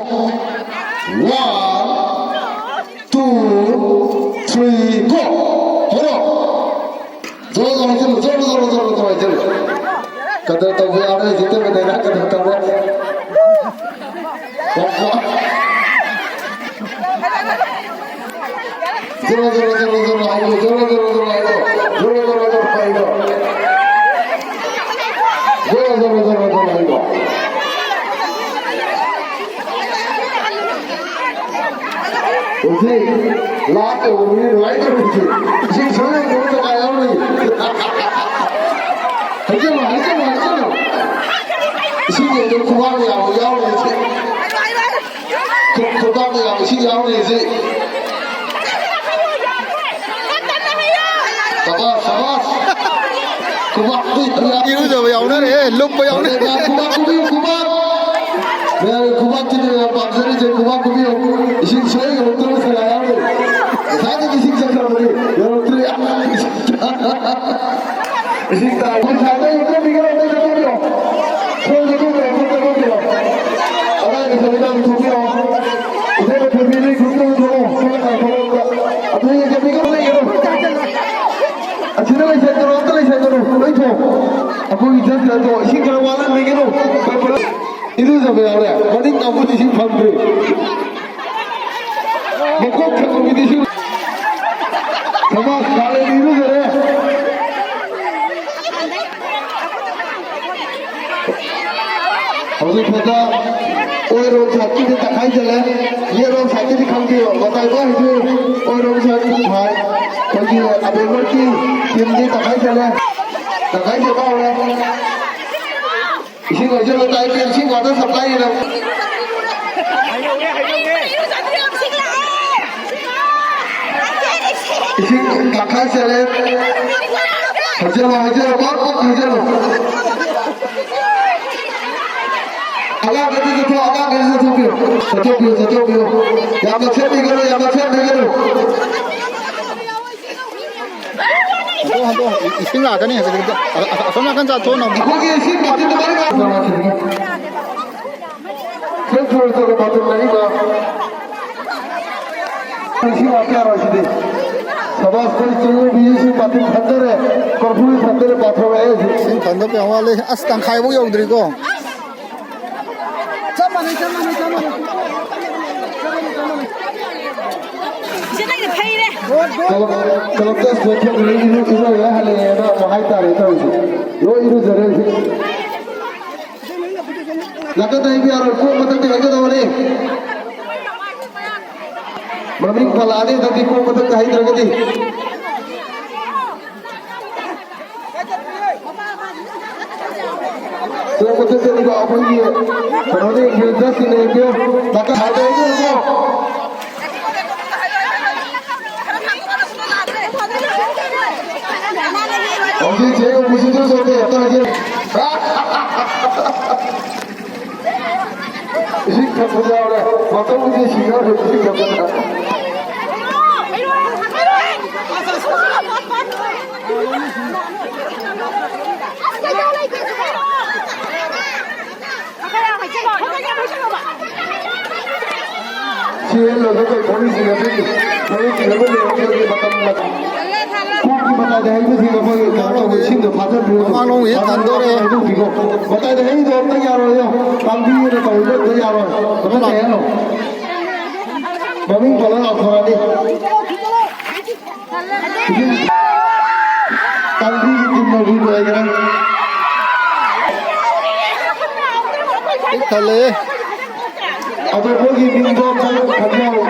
2, 3, go! Hold on. Jolo. Kadar tahu ada jitu benda kadar tahu. Jolo ayo. Uji, latte uni right uji. Isi sana dulu tak ayam ni. Hajar. Isi ni tu kuat ni ayam ni isi. Kuat ni isi ayam ni isi. Sabas. Kuat tu. Iru je bayau na re, lup bayau na. Kuat. Kuat tu ni pasal je kuat. Isi saya yang betul saya ayam ni. Saya ni isi cakap ni. Yang betul ya. Isi tak. Saya yang betul fikir apa cakap ni. Saya betul. Ada yang saya dah betul ni. Saya betul ni betul. Apa yang saya fikir ni? Acina lagi saya terus. Itu. Aku ijaz tu. Isi kalau wala ni kena. Itu sampai awak. Mending kamu di sini pantri. Mukuk kamu di sini. Sama sekali itu saja. Aduh pada orang sakit ni tak kaya jalan. Ia orang sakit di kaki. Batai bah itu orang sakit bahai. Kaki abang lagi tim ni tak kaya jalan. Tak kaya jalan orang. Isi kerja lo tak kaya isi water supply ni lah. Isi tak kaya jalan. Hajar lo. Agak kerja satu bio. Yang macam ni kalau. Hantu, ising lah kan ni. Asal nak kan jatuh nak. Aku ni ising mati tu mana? Saya tu mati lagi dah. Ising mati arah sini. Sabas kali cuma ising mati khater है. Korpuri khater pathor है. Ising khater pe awal le astang khai bu yong dri ko. Kalau tes betul ini ya hal ini ada mahai tarik tahu sih. Lo itu zara sih. Laga dah ini orang ko mata tu lagi tahu ni. Mami kalau ada tadi ko mata tu hai lagi ni. So mata tu ni apa ni? Kalau ni kita sini dia, maka ada ini tu. Ông chế ông muốn xin cho tôi tôi chứ. Xin cảm ơn nhau đây. Mà tôi muốn xin xin được xin cảm ơn nhau. Chia là cái cái gì là cái vấn đề cái mặt बताते हैं कि सिंह को तो Singh father भी मानो ये तंदूर है बताते हैं जो तैयार हो यो काम भी ये तो ये तैयार हो बताते हैं नो मम्मी बोला ना थोड़ा दी काम भी जितना भी होएगा थले अब वो की बिंदु पर खड़ा हो